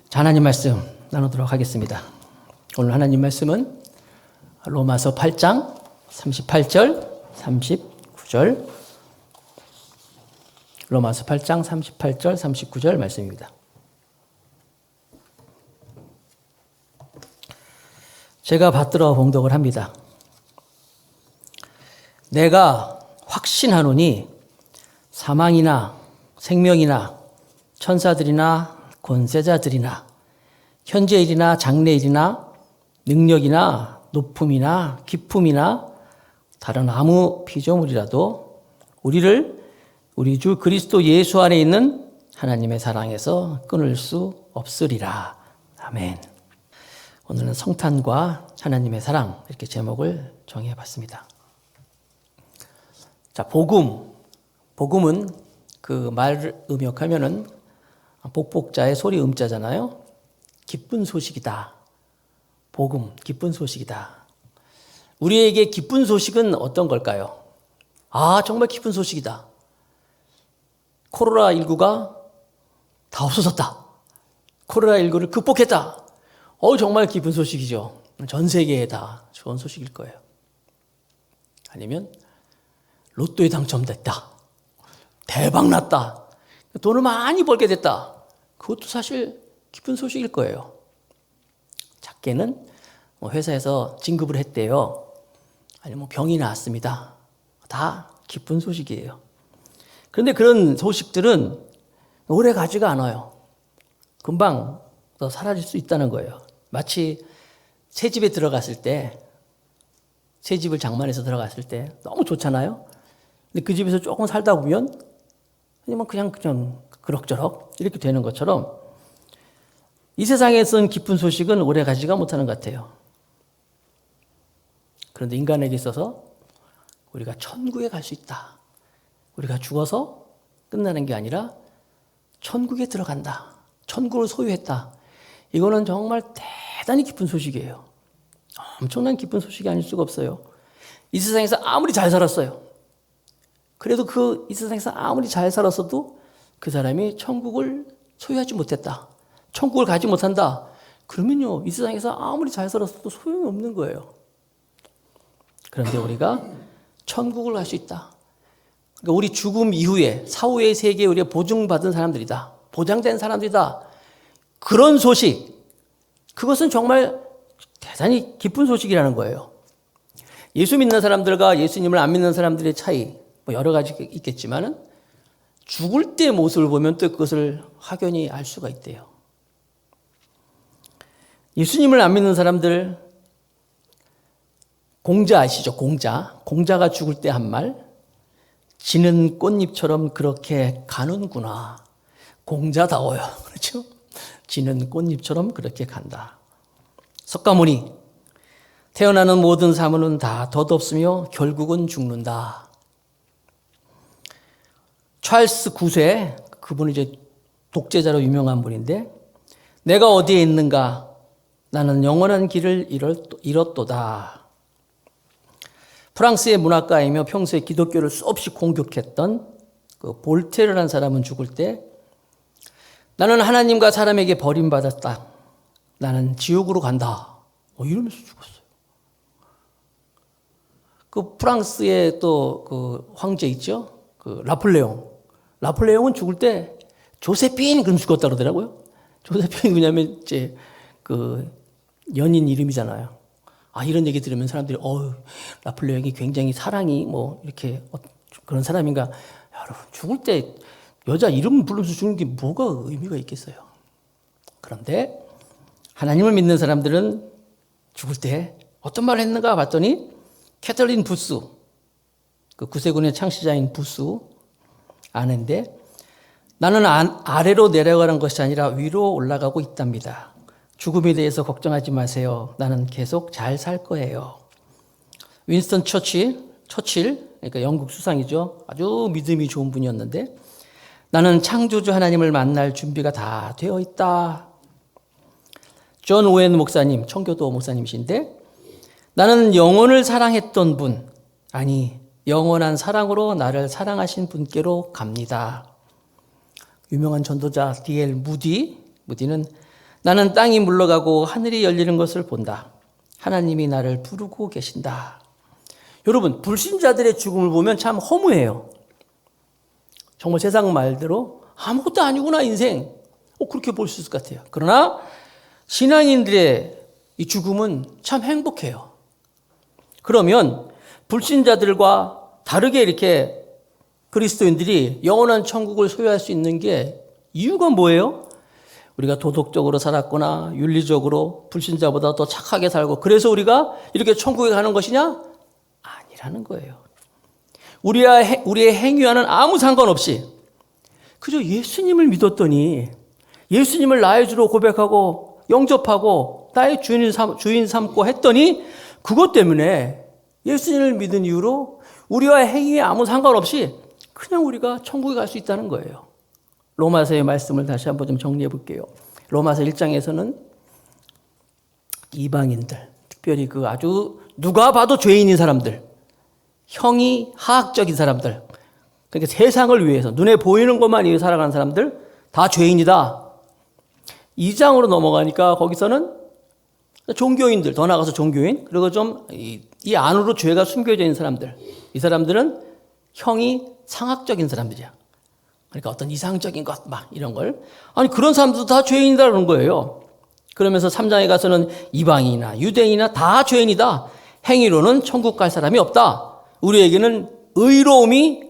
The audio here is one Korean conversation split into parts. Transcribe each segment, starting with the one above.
자, 하나님 말씀 나누도록 하겠습니다. 오늘 하나님 말씀은 로마서 8장 38절, 39절, 로마서 8장 38절, 39절 말씀입니다. 제가 받들어 봉독을 합니다. 내가 확신하노니 사망이나 생명이나 천사들이나 권세자들이나 현재일이나 장래일이나 능력이나 높음이나 깊음이나 다른 아무 피조물이라도 우리를 우리 주 그리스도 예수 안에 있는 하나님의 사랑에서 끊을 수 없으리라. 아멘. 오늘은 성탄과 하나님의 사랑 이렇게 제목을 정해봤습니다. 자, 복음은 그 말 음역하면은 복복자의 소리 음자잖아요. 기쁜 소식이다. 복음, 기쁜 소식이다. 우리에게 기쁜 소식은 어떤 걸까요? 아, 정말 기쁜 소식이다. 코로나19가 다 없어졌다. 코로나19를 극복했다. 정말 기쁜 소식이죠. 전 세계에 다 좋은 소식일 거예요. 아니면 로또에 당첨됐다. 대박 났다. 돈을 많이 벌게 됐다. 그것도 사실 기쁜 소식일 거예요. 작게는 회사에서 진급을 했대요. 아니면 병이 나았습니다. 다 기쁜 소식이에요. 그런데 그런 소식들은 오래 가지가 않아요. 금방 또 사라질 수 있다는 거예요. 마치 새 집에 들어갔을 때, 새 집을 장만해서 들어갔을 때 너무 좋잖아요. 근데 그 집에서 조금 살다 보면 그냥 그럭저럭 이렇게 되는 것처럼 이 세상에선 기쁜 소식은 오래 가지가 못하는 것 같아요. 그런데 인간에게 있어서 우리가 천국에 갈 수 있다. 우리가 죽어서 끝나는 게 아니라 천국에 들어간다. 천국을 소유했다. 이거는 정말 대단히 기쁜 소식이에요. 엄청난 기쁜 소식이 아닐 수가 없어요. 이 세상에서 아무리 잘 살았어요. 그래도 이 세상에서 아무리 잘 살았어도 그 사람이 천국을 소유하지 못했다. 천국을 가지 못한다. 그러면요, 이 세상에서 아무리 잘 살았어도 소용이 없는 거예요. 그런데 우리가 천국을 갈 수 있다. 그러니까 우리 죽음 이후에 사후의 세계에 우리가 보증받은 사람들이다. 보장된 사람들이다. 그런 소식, 그것은 정말 대단히 기쁜 소식이라는 거예요. 예수 믿는 사람들과 예수님을 안 믿는 사람들의 차이, 여러 가지 있겠지만은 죽을 때 모습을 보면 또 그것을 확연히 알 수가 있대요. 예수님을 안 믿는 사람들, 공자 아시죠? 공자가 죽을 때 한 말, 지는 꽃잎처럼 그렇게 가는구나. 공자다워요. 그렇죠? 지는 꽃잎처럼 그렇게 간다. 석가모니, 태어나는 모든 사물은 다 덧없으며 결국은 죽는다. 찰스 9세, 그분은 이제 독재자로 유명한 분인데, 내가 어디에 있는가? 나는 영원한 길을 잃었도다. 프랑스의 문학가이며 평소에 기독교를 수없이 공격했던 그 볼테르라는 사람은 죽을 때, 나는 하나님과 사람에게 버림받았다. 나는 지옥으로 간다. 이러면서 죽었어요. 그 프랑스의 또 그 황제 있죠? 그 라폴레옹은 죽을 때 조세핀 그럼 죽었다 그러더라고요. 조세핀이 뭐냐면 이제 그 연인 이름이잖아요. 이런 얘기 들으면 사람들이 라폴레옹이 굉장히 사랑이 이렇게 그런 사람인가. 여러분, 죽을 때 여자 이름 불러서 죽는 게 뭐가 의미가 있겠어요. 그런데 하나님을 믿는 사람들은 죽을 때 어떤 말을 했는가 봤더니 캐털린 부스, 그 구세군의 창시자인 부스 아내인데, 나는 아래로 내려가는 것이 아니라 위로 올라가고 있답니다. 죽음에 대해서 걱정하지 마세요. 나는 계속 잘 살 거예요. 윈스턴 처칠, 그러니까 영국 수상이죠. 아주 믿음이 좋은 분이었는데, 나는 창조주 하나님을 만날 준비가 다 되어 있다. 존 오웬 목사님, 청교도 목사님이신데, 나는 영혼을 사랑했던 분, 아니 영원한 사랑으로 나를 사랑하신 분께로 갑니다. 유명한 전도자 D.L. 무디, 무디는 나는 땅이 물러가고 하늘이 열리는 것을 본다. 하나님이 나를 부르고 계신다. 여러분, 불신자들의 죽음을 보면 참 허무해요. 정말 세상 말대로 아무것도 아니구나 인생. 그렇게 볼 수 있을 것 같아요. 그러나 신앙인들의 이 죽음은 참 행복해요. 그러면 불신자들과 다르게 이렇게 그리스도인들이 영원한 천국을 소유할 수 있는 게 이유가 뭐예요? 우리가 도덕적으로 살았거나 윤리적으로 불신자보다 더 착하게 살고 그래서 우리가 이렇게 천국에 가는 것이냐? 아니라는 거예요. 우리의 행위와는 아무 상관없이 그저 예수님을 믿었더니 예수님을 나의 주로 고백하고 영접하고 나의 주인 삼고 했더니 그것 때문에 예수님을 믿은 이유로 우리와 행위에 아무 상관없이 그냥 우리가 천국에 갈 수 있다는 거예요. 로마서의 말씀을 다시 한번 좀 정리해 볼게요. 로마서 1장에서는 이방인들, 특별히 그 아주 누가 봐도 죄인인 사람들, 형이 하악적인 사람들, 그러니까 세상을 위해서 눈에 보이는 것만 위해 살아가는 사람들 다 죄인이다. 2장으로 넘어가니까 거기서는 종교인들, 더 나아가서 종교인, 그리고 좀 이 안으로 죄가 숨겨져 있는 사람들, 이 사람들은 형이 상학적인 사람들이야. 그러니까 어떤 이상적인 것, 막 이런 걸. 아니, 그런 사람들도 다 죄인이라는 거예요. 그러면서 3장에 가서는 이방인이나 유대인이나 다 죄인이다. 행위로는 천국 갈 사람이 없다. 우리에게는 의로움이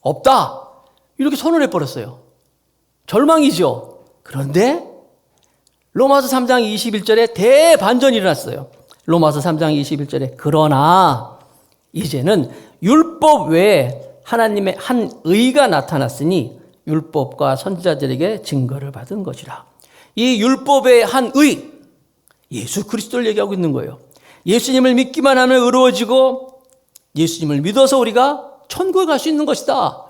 없다. 이렇게 선언해 버렸어요. 절망이죠. 그런데 로마서 3장 21절에 대반전이 일어났어요. 로마서 3장 21절에 그러나 이제는 율법 외에 하나님의 한 의가 나타났으니 율법과 선지자들에게 증거를 받은 것이라. 이 율법의 한 의, 예수 그리스도를 얘기하고 있는 거예요. 예수님을 믿기만 하면 의로워지고 예수님을 믿어서 우리가 천국에 갈 수 있는 것이다.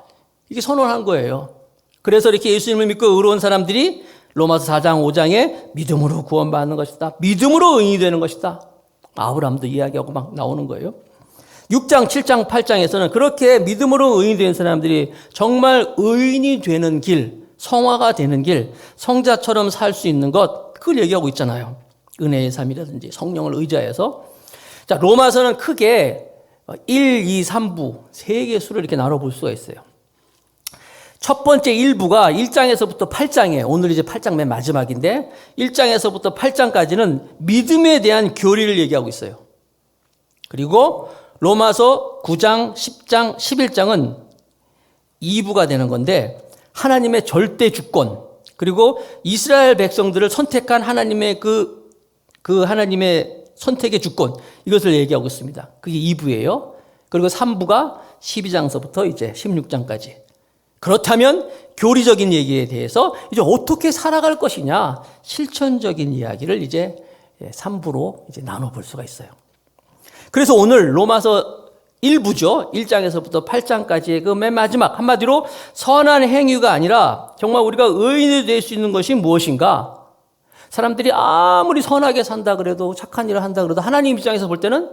이게 선언한 거예요. 그래서 이렇게 예수님을 믿고 의로운 사람들이 로마서 4장 5장에 믿음으로 구원받는 것이다. 믿음으로 의인이 되는 것이다. 아브라함도 이야기하고 막 나오는 거예요. 6장, 7장, 8장에서는 그렇게 믿음으로 의인이 된 사람들이 정말 의인이 되는 길, 성화가 되는 길, 성자처럼 살 수 있는 것, 그걸 얘기하고 있잖아요. 은혜의 삶이라든지 성령을 의지해서. 자, 로마서는 크게 1, 2, 3부, 세 개의 수를 이렇게 나눠볼 수가 있어요. 첫 번째 1부가 1장에서부터 8장이에요. 오늘 이제 8장 맨 마지막인데 1장에서부터 8장까지는 믿음에 대한 교리를 얘기하고 있어요. 그리고 로마서 9장, 10장, 11장은 2부가 되는 건데 하나님의 절대 주권 그리고 이스라엘 백성들을 선택한 하나님의 그 하나님의 선택의 주권 이것을 얘기하고 있습니다. 그게 2부예요. 그리고 3부가 12장서부터 이제 16장까지. 그렇다면 교리적인 얘기에 대해서 이제 어떻게 살아갈 것이냐 실천적인 이야기를 이제 3부로 이제 나눠볼 수가 있어요. 그래서 오늘 로마서 1부죠. 1장에서부터 8장까지의 그 맨 마지막 한마디로 선한 행위가 아니라 정말 우리가 의인이 될 수 있는 것이 무엇인가? 사람들이 아무리 선하게 산다 그래도 착한 일을 한다 그래도 하나님 입장에서 볼 때는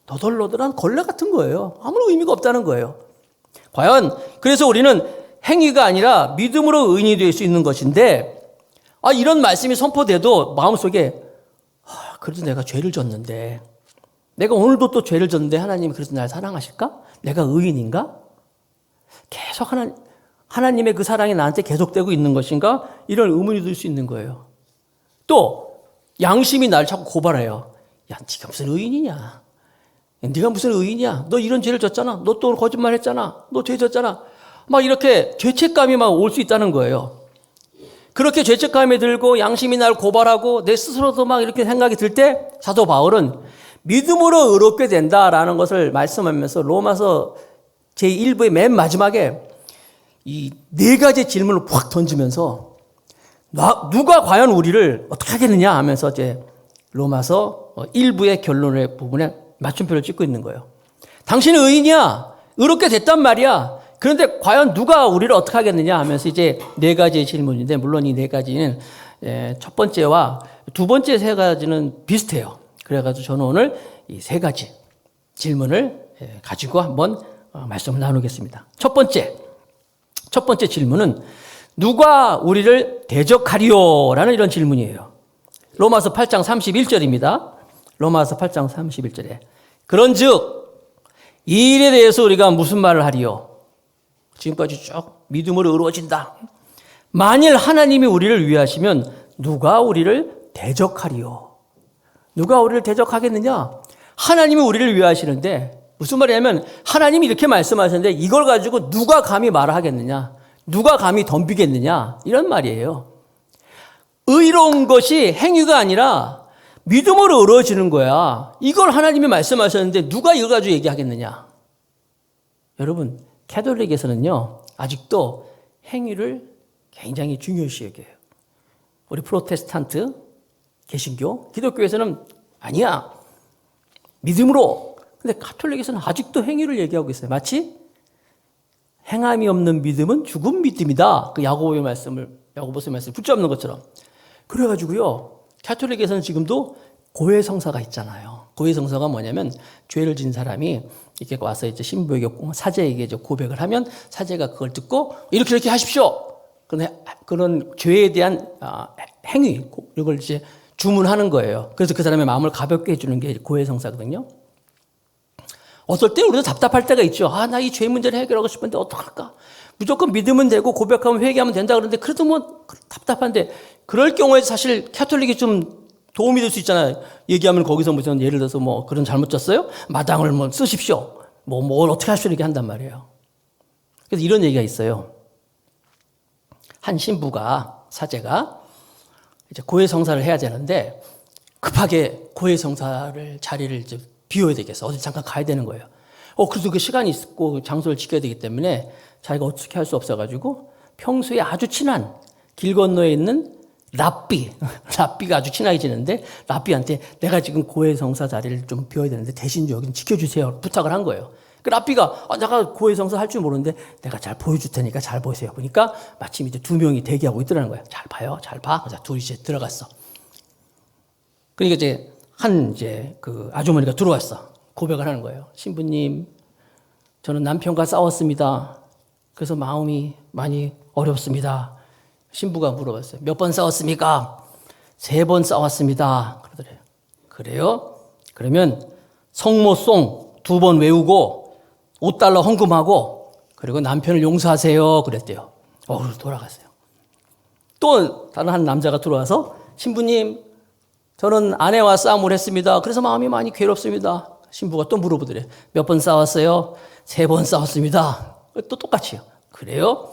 너덜너덜한 걸레 같은 거예요. 아무런 의미가 없다는 거예요. 과연 그래서 우리는 행위가 아니라 믿음으로 의인이 될 수 있는 것인데 이런 말씀이 선포돼도 마음속에 그래도 내가 죄를 졌는데 내가 오늘도 또 죄를 졌는데 하나님이 그래서 날 사랑하실까? 내가 의인인가? 계속 하나님의 그 사랑이 나한테 계속되고 있는 것인가? 이런 의문이 들 수 있는 거예요. 또 양심이 날 자꾸 고발해요. 야, 네가 무슨 의인이냐? 네가 무슨 의인이야? 너 이런 죄를 졌잖아. 너 또 거짓말했잖아. 너 죄 졌잖아. 막 이렇게 죄책감이 막 올 수 있다는 거예요. 그렇게 죄책감이 들고 양심이 날 고발하고 내 스스로도 막 이렇게 생각이 들 때 사도 바울은 믿음으로 의롭게 된다라는 것을 말씀하면서 로마서 제1부의 맨 마지막에 이 네 가지 질문을 확 던지면서 누가 과연 우리를 어떻게 하겠느냐 하면서 이제 로마서 1부의 결론의 부분에 맞춤표를 찍고 있는 거예요. 당신은 의인이야. 의롭게 됐단 말이야. 그런데 과연 누가 우리를 어떻게 하겠느냐 하면서 이제 네 가지의 질문인데 물론 이 네 가지는 첫 번째와 두 번째 세 가지는 비슷해요. 그래가지고 저는 오늘 이 세 가지 질문을 가지고 한번 말씀을 나누겠습니다. 첫 번째 질문은 누가 우리를 대적하리요? 라는 이런 질문이에요. 로마서 8장 31절입니다. 로마서 8장 31절에 그런즉 이 일에 대해서 우리가 무슨 말을 하리요? 지금까지 쭉 믿음으로 이루어진다. 만일 하나님이 우리를 위하시면 누가 우리를 대적하리요? 누가 우리를 대적하겠느냐? 하나님이 우리를 위하시는데 무슨 말이냐면 하나님이 이렇게 말씀하셨는데 이걸 가지고 누가 감히 말을 하겠느냐? 누가 감히 덤비겠느냐? 이런 말이에요. 의로운 것이 행위가 아니라 믿음으로 이루어지는 거야. 이걸 하나님이 말씀하셨는데 누가 이걸 가지고 얘기하겠느냐? 여러분, 캐톨릭에서는요, 아직도 행위를 굉장히 중요시 여겨요. 우리 프로테스탄트, 개신교, 기독교에서는 아니야. 믿음으로. 근데 가톨릭에서는 아직도 행위를 얘기하고 있어요. 마치 행함이 없는 믿음은 죽은 믿음이다. 그 야고보의 말씀을 붙잡는 것처럼. 그래가지고요, 가톨릭에서는 지금도 고해성사가 있잖아요. 고해성사가 뭐냐면 죄를 진 사람이 이렇게 와서 이제 신부에게 사제에게 이제 고백을 하면 사제가 그걸 듣고 이렇게 하십시오. 그런 죄에 대한 행위 이걸 이제 주문하는 거예요. 그래서 그 사람의 마음을 가볍게 해주는 게 고해성사거든요. 어떨 때 우리도 답답할 때가 있죠. 나 이 죄 문제를 해결하고 싶은데 어떡할까? 무조건 믿으면 되고 고백하면 회개하면 된다 그러는데 그래도 뭐 답답한데 그럴 경우에 사실 캐톨릭이 좀 도움이 될 수 있잖아요. 얘기하면 거기서 무슨 예를 들어서 뭐 그런 잘못 졌어요? 마당을 뭐 쓰십시오. 뭘 어떻게 하시오 이렇게 한단 말이에요. 그래서 이런 얘기가 있어요. 한 신부가 사제가 이제 고해성사를 해야 되는데 급하게 고해성사를 자리를 이제 비워야 되겠어. 어디 잠깐 가야 되는 거예요. 그래도 그 시간이 있고 장소를 지켜야 되기 때문에 자기가 어떻게 할 수 없어가지고 평소에 아주 친한 길 건너에 있는 랍비가 아주 친하게 지내는데 랍비한테 내가 지금 고해성사 자리를 좀 비워야 되는데 대신 여기는 지켜주세요. 부탁을 한 거예요. 그 랍비가 내가 고해성사 할 줄 모르는데 내가 잘 보여줄 테니까 잘 보세요. 보니까 마침 이제 두 명이 대기하고 있더라는 거예요. 잘 봐요. 잘 봐. 그래서 둘이 이제 들어갔어. 그러니까 이제 그 아주머니가 들어왔어. 고백을 하는 거예요. 신부님, 저는 남편과 싸웠습니다. 그래서 마음이 많이 어렵습니다. 신부가 물어봤어요. 몇 번 싸웠습니까? 3번 싸웠습니다. 그러더래요. 그래요? 그러면 성모송 2번 외우고 $5 헌금하고 그리고 남편을 용서하세요. 그랬대요. 돌아갔어요. 또 다른 한 남자가 들어와서 신부님, 저는 아내와 싸움을 했습니다. 그래서 마음이 많이 괴롭습니다. 신부가 또 물어보더래요. 몇 번 싸웠어요? 3번 싸웠습니다. 또 똑같이요. 그래요?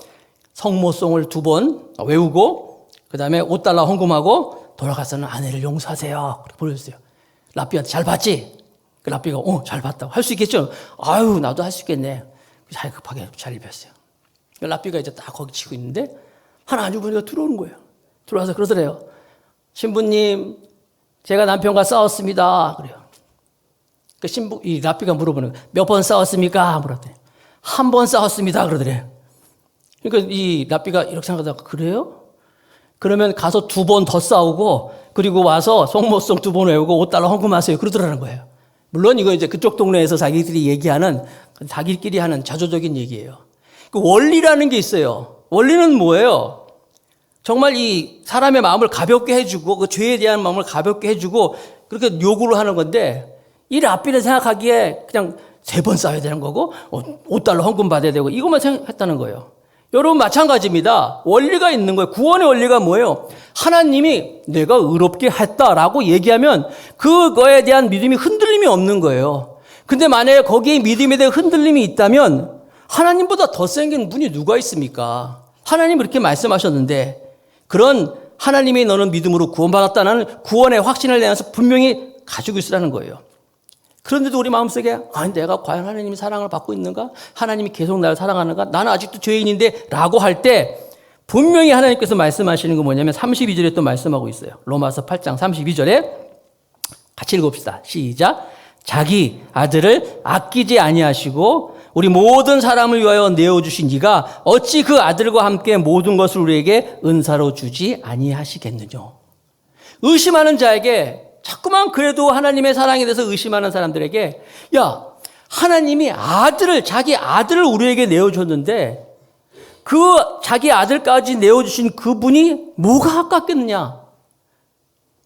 성모송을 2번 외우고 그 다음에 $5 헌금하고 돌아가서는 아내를 용서하세요. 그렇게 보내줬어요. 랍비한테 잘 봤지? 그 랍비가 잘 봤다고. 할 수 있겠죠? 나도 할 수 있겠네. 잘 급하게 잘 입혔어요. 랍비가 이제 딱 거기 치고 있는데 한 아주머니가 들어오는 거예요. 들어와서 그러더래요. 신부님, 제가 남편과 싸웠습니다. 그래요. 이 랍비가 물어보는 거예요. 몇 번 싸웠습니까? 물었더니 1번 싸웠습니다. 그러더래요. 그러니까 이 랍비가 이렇게 생각하다가 그래요? 그러면 가서 2번 더 싸우고 그리고 와서 성모송 2번 외우고 $5 헌금하세요. 그러더라는 거예요. 물론 이거 이제 그쪽 동네에서 자기들이 얘기하는 자기끼리 하는 자조적인 얘기예요. 그 원리라는 게 있어요. 원리는 뭐예요? 정말 이 사람의 마음을 가볍게 해주고 그 죄에 대한 마음을 가볍게 해주고 그렇게 요구를 하는 건데 이 랍비는 생각하기에 그냥 3번 싸워야 되는 거고 $5 헌금 받아야 되고 이것만 생각했다는 거예요. 여러분 마찬가지입니다. 원리가 있는 거예요. 구원의 원리가 뭐예요? 하나님이 내가 의롭게 했다라고 얘기하면 그거에 대한 믿음이 흔들림이 없는 거예요. 근데 만약에 거기에 믿음에 대한 흔들림이 있다면 하나님보다 더 센 분이 누가 있습니까? 하나님 그렇게 말씀하셨는데 그런 하나님이 너는 믿음으로 구원받았다는 구원의 확신을 내면서 분명히 가지고 있으라는 거예요. 그런데도 우리 마음속에 내가 과연 하나님의 사랑을 받고 있는가? 하나님이 계속 나를 사랑하는가? 나는 아직도 죄인인데 라고 할 때 분명히 하나님께서 말씀하시는 건 뭐냐면 32절에 또 말씀하고 있어요. 로마서 8장 32절에 같이 읽읍시다. 시작. 자기 아들을 아끼지 아니하시고 우리 모든 사람을 위하여 내어주신 이가 어찌 그 아들과 함께 모든 것을 우리에게 은사로 주지 아니하시겠느냐. 의심하는 자에게 자꾸만 그래도 하나님의 사랑에 대해서 의심하는 사람들에게 하나님이 자기 아들을 우리에게 내어줬는데 그 자기 아들까지 내어주신 그분이 뭐가 아깝겠느냐?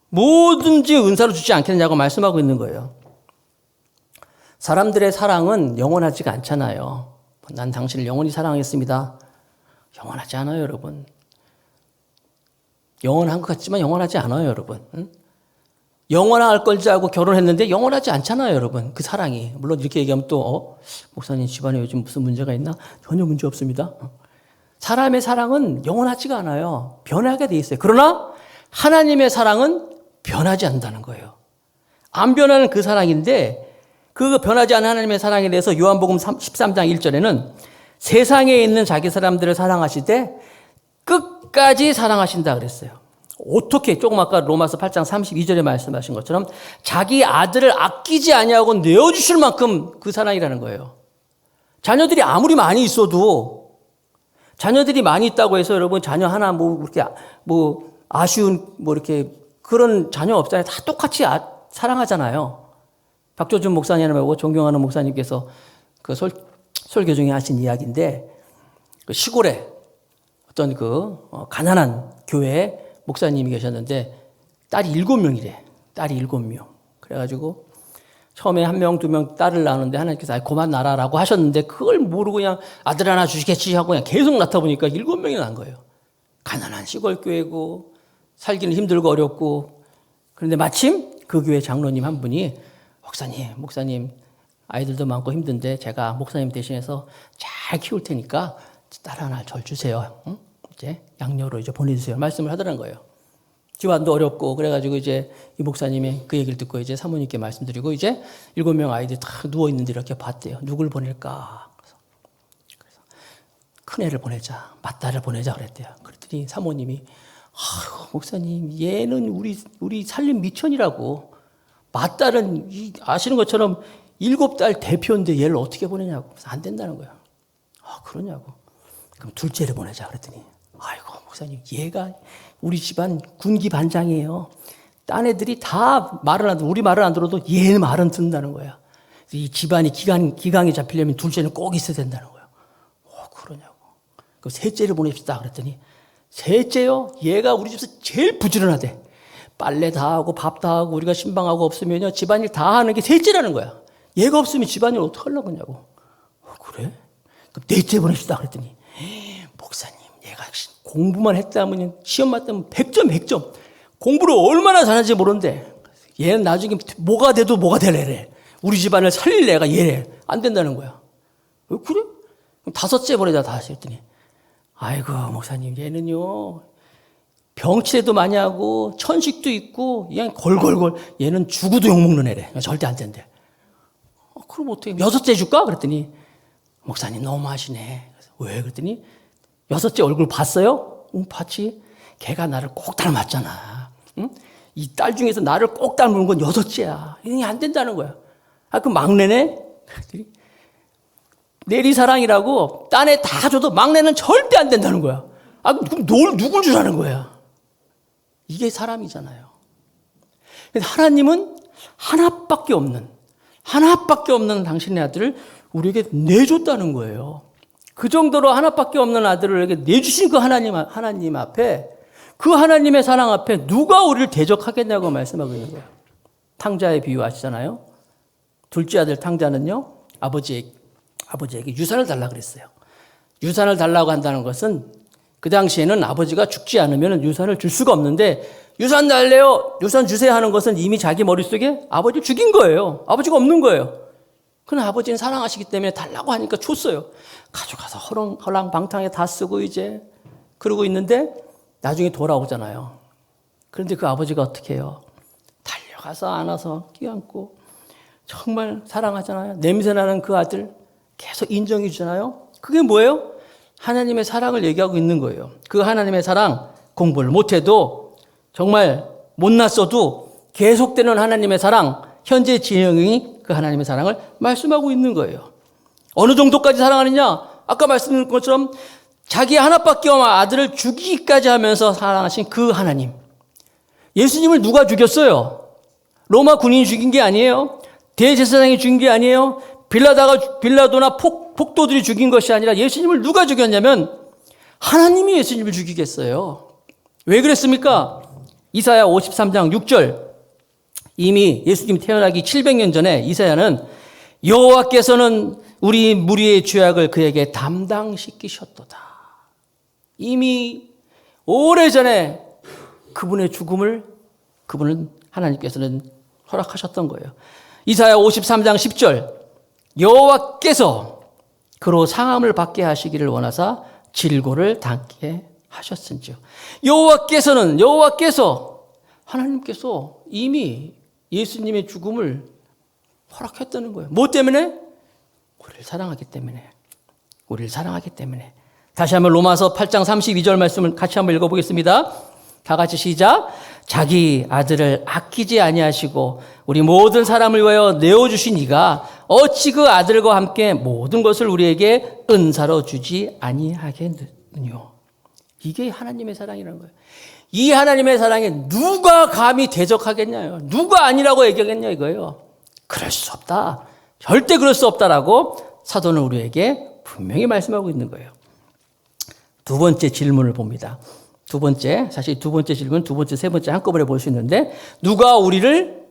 뭐든지 은사로 주지 않겠느냐고 말씀하고 있는 거예요. 사람들의 사랑은 영원하지가 않잖아요. 난 당신을 영원히 사랑했습니다. 영원하지 않아요, 여러분. 영원한 것 같지만 영원하지 않아요, 여러분. 응? 영원할 걸 줄 알고 결혼했는데 영원하지 않잖아요, 여러분. 그 사랑이. 물론 이렇게 얘기하면 또 목사님 집안에 요즘 무슨 문제가 있나? 전혀 문제 없습니다. 사람의 사랑은 영원하지가 않아요. 변하게 돼 있어요. 그러나 하나님의 사랑은 변하지 않는다는 거예요. 안 변하는 그 사랑인데 그 변하지 않는 하나님의 사랑에 대해서 요한복음 13장 1절에는 세상에 있는 자기 사람들을 사랑하시되 끝까지 사랑하신다 그랬어요. 어떻게 조금 아까 로마서 8장 32절에 말씀하신 것처럼 자기 아들을 아끼지 아니하고 내어주실 만큼 그 사랑이라는 거예요. 자녀들이 아무리 많이 있어도 자녀들이 많이 있다고 해서 여러분 자녀 하나 이렇게 아쉬운 이렇게 그런 자녀 없잖아요. 다 똑같이 사랑하잖아요. 박조준 목사님하고 존경하는 목사님께서 그 설교 중에 하신 이야기인데 그 시골에 어떤 가난한 교회에 목사님이 계셨는데 딸이 7명이래. 딸이 7명. 그래가지고 처음에 1명, 2명 딸을 낳았는데 하나님께서 그만 낳아라라고 하셨는데 그걸 모르고 그냥 아들 하나 주시겠지 하고 그냥 계속 낳다 보니까 7명이 난 거예요. 가난한 시골 교회고 살기는 힘들고 어렵고 그런데 마침 그 교회 장로님 한 분이 목사님 아이들도 많고 힘든데 제가 목사님 대신해서 잘 키울 테니까 딸 하나 절 주세요. 응? 이제 양녀로 이제 보내주세요. 말씀을 하더란 거예요. 집안도 어렵고 그래가지고 이제 이 목사님이 그 얘기를 듣고 이제 사모님께 말씀드리고 이제 7명 아이들이 다 누워 있는데 이렇게 봤대요. 누굴 보낼까? 그래서 큰 애를 보내자, 맏딸을 보내자 그랬대요. 그랬더니 사모님이 목사님 얘는 우리 살림 미천이라고. 맏딸은 아시는 것처럼 7달 대표인데 얘를 어떻게 보내냐고. 그래서 안 된다는 거예요. 그러냐고. 그럼 둘째를 보내자 그랬더니 목사님 얘가 우리 집안 군기 반장이에요. 딴 애들이 다 말을 안 들어 우리 말을 안 들어도 얘 말은 듣는다는 거야. 이 집안이 기강이 잡히려면 둘째는 꼭 있어야 된다는 거야. 그러냐고. 그럼 셋째를 보냅시다 그랬더니 셋째요? 얘가 우리 집에서 제일 부지런하대. 빨래 다 하고 밥 다 하고 우리가 신방하고 없으면요 집안일 다 하는 게 셋째라는 거야. 얘가 없으면 집안일 어떻게 하려고 하냐고. 그래? 그럼 넷째 보냅시다 그랬더니 목사님 얘가 공부만 했다면 시험 맞다면 100점 100점 공부를 얼마나 잘하는지 모르는데 얘는 나중에 뭐가 돼도 뭐가 될래. 우리 집안을 살릴 애가 얘래. 안 된다는 거야. 그래? 그럼 5째 보내자 다시 했더니 목사님 얘는요 병치레도 많이 하고 천식도 있고 그냥 걸걸걸 얘는 죽어도 욕먹는 애래. 절대 안 된대. 그럼 어떻게 6째 줄까? 그랬더니 목사님 너무하시네. 왜? 그랬더니 6째 얼굴 봤어요? 응, 봤지. 걔가 나를 꼭 닮았잖아. 응? 이 딸 중에서 나를 꼭 닮은 건 6째야. 이게 안 된다는 거야. 그 막내네? 그랬더니 내리사랑이라고 딴 애 다 줘도 막내는 절대 안 된다는 거야. 그럼 누굴 주라는 거야? 이게 사람이잖아요. 하나님은 하나밖에 없는 당신의 아들을 우리에게 내줬다는 거예요. 그 정도로 하나밖에 없는 아들을 우리에게 내주신 그 하나님 앞에 그 하나님의 사랑 앞에 누가 우리를 대적하겠냐고 말씀하고 있는 거예요. 탕자의 비유 아시잖아요. 둘째 아들 탕자는요 아버지에게 유산을 달라고 그랬어요. 유산을 달라고 한다는 것은 그 당시에는 아버지가 죽지 않으면 유산을 줄 수가 없는데 유산 달래요. 유산 주세요 하는 것은 이미 자기 머릿속에 아버지를 죽인 거예요. 아버지가 없는 거예요. 그러나 아버지는 사랑하시기 때문에 달라고 하니까 줬어요. 가져가서 허랑방탕에 다 쓰고 이제 그러고 있는데 나중에 돌아오잖아요. 그런데 그 아버지가 어떻게 해요? 달려가서 안아서 끼안고 정말 사랑하잖아요. 냄새나는 그 아들 계속 인정해 주잖아요. 그게 뭐예요? 하나님의 사랑을 얘기하고 있는 거예요. 그 하나님의 사랑 공부를 못해도 정말 못났어도 계속되는 하나님의 사랑 현재 진영이 그 하나님의 사랑을 말씀하고 있는 거예요. 어느 정도까지 사랑하느냐? 아까 말씀드린 것처럼 자기 하나밖에 없는 아들을 죽이기까지 하면서 사랑하신 그 하나님. 예수님을 누가 죽였어요? 로마 군인이 죽인 게 아니에요. 대제사장이 죽인 게 아니에요. 빌라도나 폭도들이 죽인 것이 아니라 예수님을 누가 죽였냐면 하나님이 예수님을 죽이겠어요? 왜 그랬습니까? 이사야 53장 6절. 이미 예수님이 태어나기 700년 전에 이사야는 여호와께서는 우리 무리의 죄악을 그에게 담당시키셨도다. 이미 오래전에 그분의 죽음을 그분은 하나님께서는 허락하셨던 거예요. 이사야 53장 10절. 여호와께서 그로 상함을 받게 하시기를 원하사 질고를 당게 하셨은지요. 여호와께서 하나님께서 이미 예수님의 죽음을 허락했다는 거예요. 뭐 때문에? 우리를 사랑하기 때문에. 다시 한번 로마서 8장 32절 말씀을 같이 한번 읽어보겠습니다. 다 같이 시작. 자기 아들을 아끼지 아니하시고 우리 모든 사람을 위하여 내어주신 이가 어찌 그 아들과 함께 모든 것을 우리에게 은사로 주지 아니하겠느냐. 이게 하나님의 사랑이라는 거예요. 이 하나님의 사랑에 누가 감히 대적하겠냐요. 누가 아니라고 얘기하겠냐 이거예요. 그럴 수 없다. 절대 그럴 수 없다라고 사도는 우리에게 분명히 말씀하고 있는 거예요. 두 번째 질문을 봅니다. 사실 두 번째 질문, 두 번째, 세 번째 한꺼번에 볼 수 있는데, 누가 우리를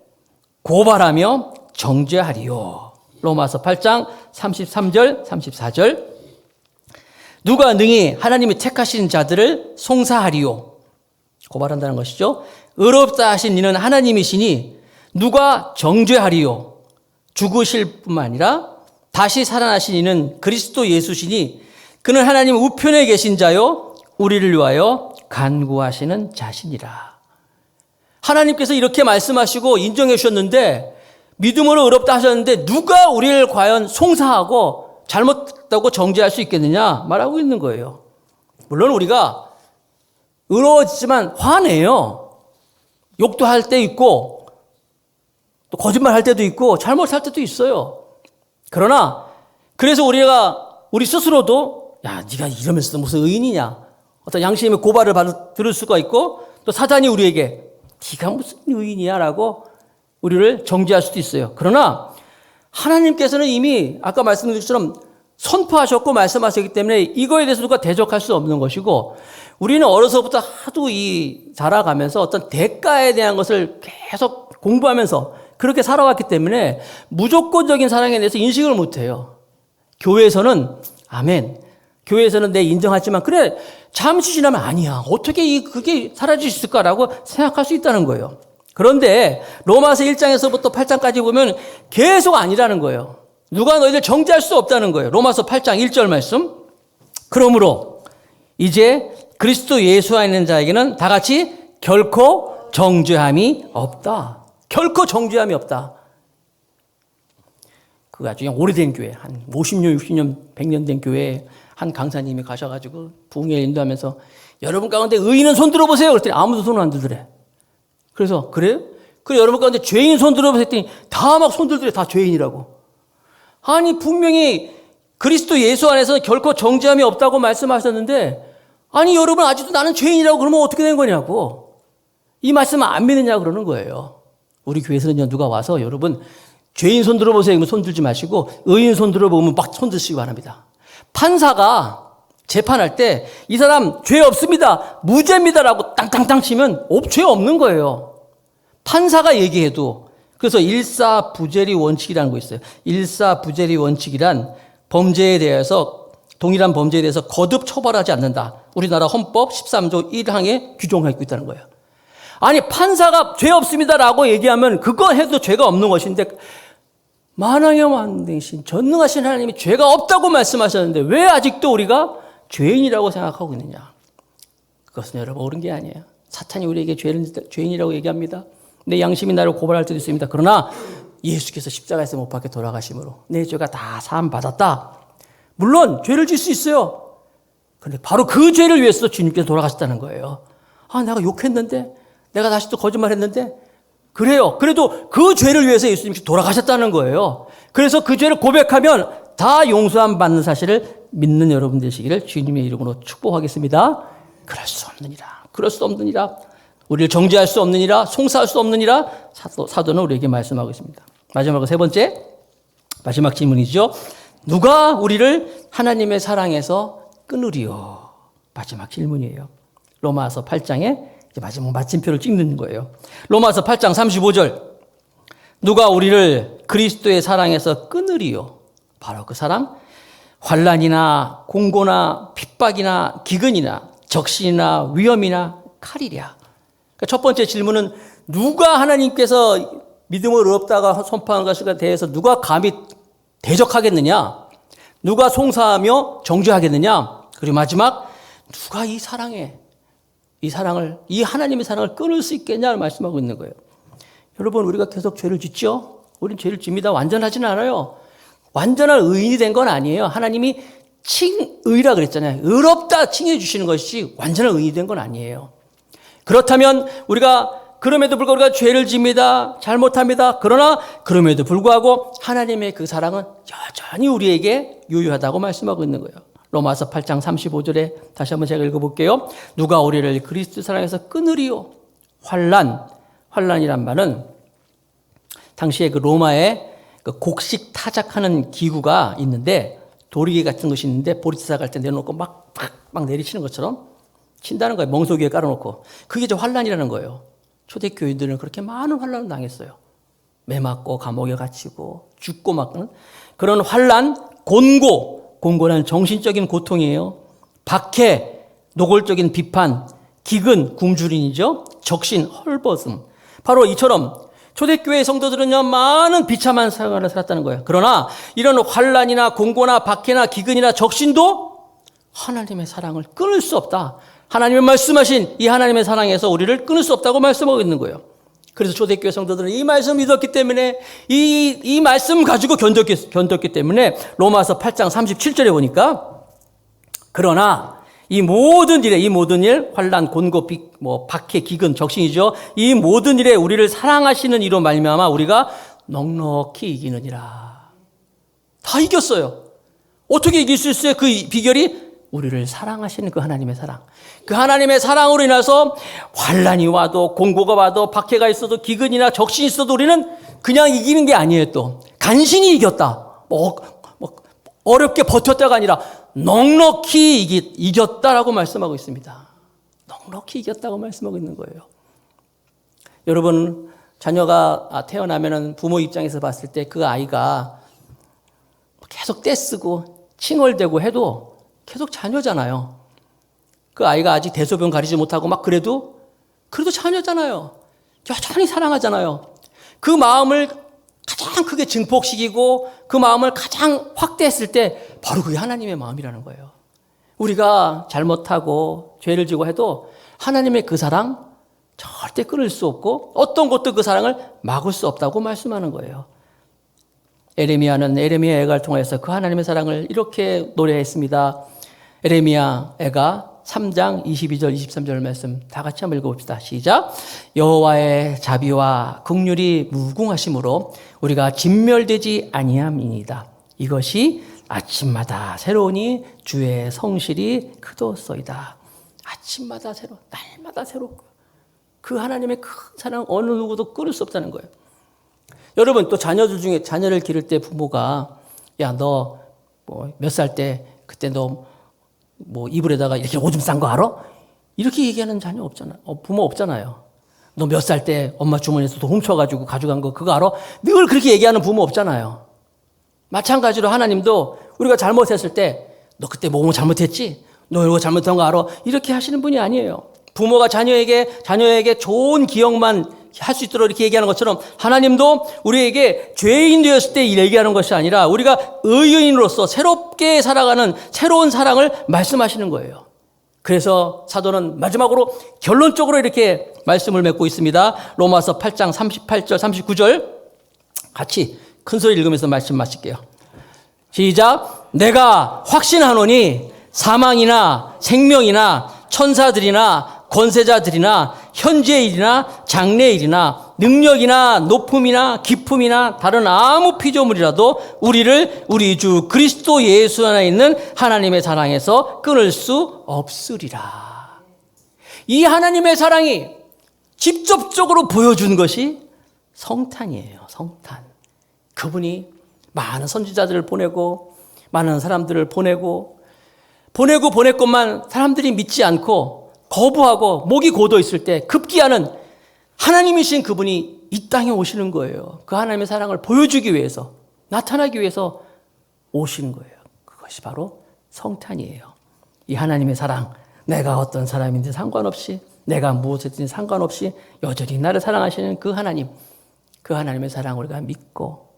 고발하며 정죄하리요. 로마서 8장 33절, 34절. 누가 능히 하나님이 택하신 자들을 송사하리요. 고발한다는 것이죠. 의롭다 하신 이는 하나님이시니 누가 정죄하리요. 죽으실 뿐만 아니라 다시 살아나신 이는 그리스도 예수시니 그는 하나님 우편에 계신 자요 우리를 위하여 간구하시는 자신이라. 하나님께서 이렇게 말씀하시고 인정해 주셨는데, 믿음으로 의롭다 하셨는데 누가 우리를 과연 송사하고 잘못했다고 정죄할 수 있겠느냐 말하고 있는 거예요. 물론 우리가 의로워지지만 화내요. 욕도 할 때 있고 또 거짓말 할 때도 있고 잘못할 때도 있어요. 그러나 그래서 우리 스스로도 야, 네가 이러면서 무슨 의인이냐, 어떤 양심의 고발을 들을 수가 있고, 또 사단이 우리에게 네가 무슨 의인이야라고 우리를 정죄할 수도 있어요. 그러나 하나님께서는 이미 아까 말씀드린 것처럼 선포하셨고 말씀하셨기 때문에 이거에 대해서 누가 대적할 수 없는 것이고, 우리는 어려서부터 하도 자라가면서 어떤 대가에 대한 것을 계속 공부하면서 그렇게 살아왔기 때문에 무조건적인 사랑에 대해서 인식을 못해요. 교회에서는 아멘, 교회에서는 내 인정하지만 그래 잠시 지나면 아니야, 어떻게 그게 사라질 수 있을까라고 생각할 수 있다는 거예요. 그런데 로마서 1장에서부터 8장까지 보면 계속 아니라는 거예요. 누가 너희들 정죄할 수 없다는 거예요. 로마서 8장 1절 말씀. 그러므로 이제 그리스도 예수 안에 있는 자에게는 다 같이 결코 정죄함이 없다. 결코 정죄함이 없다. 그 아주 오래된 교회, 한 50년, 60년, 100년 된 교회에 한 강사님이 가셔가지고 부흥회 인도하면서 여러분 가운데 의인은 손 들어보세요. 그랬더니 아무도 손을 안 들더래. 그래서 그래요? 그래 여러분 가운데 죄인 손 들어보세요. 했더니 다 막 손 들더래. 다 죄인이라고. 아니 분명히 그리스도 예수 안에서 결코 정죄함이 없다고 말씀하셨는데, 아니 여러분 아직도 나는 죄인이라고 그러면 어떻게 된 거냐고. 이 말씀을 안 믿느냐 그러는 거예요. 우리 교회에서는 누가 와서 여러분 죄인 손 들어보세요. 그러면 손 들지 마시고 의인 손 들어보면 막 손 드시기 바랍니다. 판사가 재판할 때 이 사람 죄 없습니다, 무죄입니다라고 땅땅땅 치면 죄 없는 거예요. 판사가 얘기해도. 그래서 일사부재리 원칙이라는 거 있어요. 일사부재리 원칙이란 범죄에 대해서, 동일한 범죄에 대해서 거듭 처벌하지 않는다. 우리나라 헌법 13조 1항에 규정하고 있다는 거예요. 아니 판사가 죄 없습니다라고 얘기하면 그거 해도 죄가 없는 것인데, 만왕의 만대신 전능하신 하나님이 죄가 없다고 말씀하셨는데 왜 아직도 우리가 죄인이라고 생각하고 있느냐. 그것은 여러분 옳은 게 아니에요. 사탄이 우리에게 죄인이라고 얘기합니다. 내 양심이 나를 고발할 때도 있습니다. 그러나 예수께서 십자가에서 못 박혀 돌아가심으로 내 죄가 다 사함 받았다. 물론 죄를 질 수 있어요. 그런데 바로 그 죄를 위해서 주님께서 돌아가셨다는 거예요. 아, 내가 욕했는데, 내가 다시 또 거짓말했는데, 그래요. 그래도 그 죄를 위해서 예수님께서 돌아가셨다는 거예요. 그래서 그 죄를 고백하면 다 용서함 받는 사실을 믿는 여러분 되시기를 주님의 이름으로 축복하겠습니다. 그럴 수 없느니라. 그럴 수 없느니라. 우리를 정죄할 수 없느니라. 송사할 수 없느니라. 사도는 우리에게 말씀하고 있습니다. 마지막으로 세 번째, 마지막 질문이죠. 누가 우리를 하나님의 사랑에서 끊으리요? 마지막 질문이에요. 로마서 8장에 이제 마지막 마침표를 찍는 거예요. 로마서 8장 35절. 누가 우리를 그리스도의 사랑에서 끊으리요? 바로 그 사랑. 환난이나 공고나 핍박이나 기근이나 적신이나 위험이나 칼이랴. 그러니까 첫 번째 질문은 누가 하나님께서 믿음을 어렵다가 선포한 것에 대해서 누가 감히 대적하겠느냐? 누가 송사하며 정죄하겠느냐? 그리고 마지막, 누가 이 사랑을, 이 하나님의 사랑을 끊을 수 있겠냐를 말씀하고 있는 거예요. 여러분, 우리가 계속 죄를 짓죠? 우리는 죄를 집니다. 완전하지는 않아요. 완전한 의인이 된 건 아니에요. 하나님이 칭의라 그랬잖아요. 의롭다 칭해 주시는 것이 완전한 의인이 된 건 아니에요. 그렇다면 우리가 그럼에도 불구하고 우리가 죄를 집니다. 잘못합니다. 그러나 그럼에도 불구하고 하나님의 그 사랑은 여전히 우리에게 유효하다고 말씀하고 있는 거예요. 로마서 8장 35절에 다시 한번 제가 읽어볼게요. 누가 우리를 그리스도 사랑에서 끊으리요? 환난이란 말은 당시에 그 로마에 그 곡식 타작하는 기구가 있는데 도리개 같은 것이 있는데 보리차 갈 때 내놓고 막 내리치는 것처럼 친다는 거예요. 멍석 위에 깔아놓고. 그게 이제 환난이라는 거예요. 초대교인들은 그렇게 많은 환난을 당했어요. 매 맞고 감옥에 갇히고 죽고 막 그런 환난, 공고는 정신적인 고통이에요. 박해, 노골적인 비판, 기근, 굶주림이죠. 적신, 헐벗음. 바로 이처럼 초대교회 성도들은요, 많은 비참한 생활을 살았다는 거예요. 그러나 이런 환난이나 공고나 박해나 기근이나 적신도 하나님의 사랑을 끊을 수 없다. 하나님의 말씀하신 이 하나님의 사랑에서 우리를 끊을 수 없다고 말씀하고 있는 거예요. 그래서 초대교회 성도들은 이 말씀을 믿었기 때문에 이 말씀 가지고 견뎠기 때문에 로마서 8장 37절에 보니까 그러나 이 모든 일, 환난, 곤고, 박해, 기근, 적신이죠. 이 모든 일에 우리를 사랑하시는 이로 말미암아 우리가 넉넉히 이기느니라. 다 이겼어요. 어떻게 이길 수 있어요? 그 비결이 우리를 사랑하시는 그 하나님의 사랑. 그 하나님의 사랑으로 인해서 환난이 와도 공고가 와도 박해가 있어도 기근이나 적신이 있어도 우리는 그냥 이기는 게 아니에요. 또 간신히 이겼다. 어렵게 버텼다가 아니라 넉넉히 이겼다라고 말씀하고 있습니다. 넉넉히 이겼다고 말씀하고 있는 거예요. 여러분, 자녀가 태어나면은 부모 입장에서 봤을 때 그 아이가 계속 떼쓰고 칭얼대고 해도 계속 자녀잖아요. 그 아이가 아직 대소변 가리지 못하고 막 그래도 자녀잖아요. 여전히 사랑하잖아요. 그 마음을 가장 크게 증폭시키고 그 마음을 가장 확대했을 때 바로 그게 하나님의 마음이라는 거예요. 우리가 잘못하고 죄를 지고 해도 하나님의 그 사랑 절대 끊을 수 없고 어떤 것도 그 사랑을 막을 수 없다고 말씀하는 거예요. 에레미야는 에레미야 애가를 통해서 그 하나님의 사랑을 이렇게 노래했습니다. 에레미야 애가 3장 22절 23절 말씀 다 같이 한번 읽어봅시다. 시작. 여호와의 자비와 긍휼이 무궁하심으로 우리가 진멸되지 아니함이니이다. 이것이 아침마다 새로우니 주의 성실이 크도소이다. 아침마다 새로, 날마다 새롭고 그 하나님의 큰 사랑 어느 누구도 끊을 수 없다는 거예요. 여러분, 또 자녀들 중에 자녀를 기를 때 부모가 야, 너 몇 살 때 그때 너 이불에다가 이렇게 오줌 싼 거 알아? 이렇게 얘기하는 자녀 없잖아. 부모 없잖아요. 너 몇 살 때 엄마 주머니에서 또 훔쳐가지고 가져간 거 그거 알아? 늘 그렇게 얘기하는 부모 없잖아요. 마찬가지로 하나님도 우리가 잘못했을 때 너 그때 뭐 잘못했지? 너 이거 잘못한 거 알아? 이렇게 하시는 분이 아니에요. 부모가 자녀에게 좋은 기억만 할 수 있도록 이렇게 얘기하는 것처럼 하나님도 우리에게 죄인 되었을 때 얘기하는 것이 아니라 우리가 의인으로서 새롭게 살아가는 새로운 사랑을 말씀하시는 거예요. 그래서 사도는 마지막으로 결론적으로 이렇게 말씀을 맺고 있습니다. 로마서 8장 38절 39절 같이 큰 소리 읽으면서 말씀 마칠게요. 시작. 내가 확신하노니 사망이나 생명이나 천사들이나 권세자들이나 현재의 일이나 장래의 일이나 능력이나 높음이나 기품이나 다른 아무 피조물이라도 우리를 우리 주 그리스도 예수 안에 있는 하나님의 사랑에서 끊을 수 없으리라. 이 하나님의 사랑이 직접적으로 보여준 것이 성탄이에요. 성탄. 그분이 많은 선지자들을 보내고 많은 사람들을 보내고 보내고 보냈건만 사람들이 믿지 않고 거부하고 목이 고도 있을 때 급기야는 하나님이신 그분이 이 땅에 오시는 거예요. 그 하나님의 사랑을 보여주기 위해서, 나타나기 위해서 오시는 거예요. 그것이 바로 성탄이에요. 이 하나님의 사랑, 내가 어떤 사람인지 상관없이, 내가 무엇이든지 상관없이 여전히 나를 사랑하시는 그 하나님, 그 하나님의 사랑을 우리가 믿고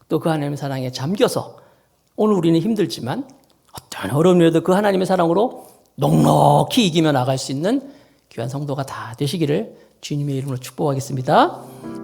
또 그 하나님의 사랑에 잠겨서 오늘 우리는 힘들지만 어떤 어려움에도 그 하나님의 사랑으로 넉넉히 이기며 나갈 수 있는 귀한 성도가 다 되시기를 주님의 이름으로 축복하겠습니다.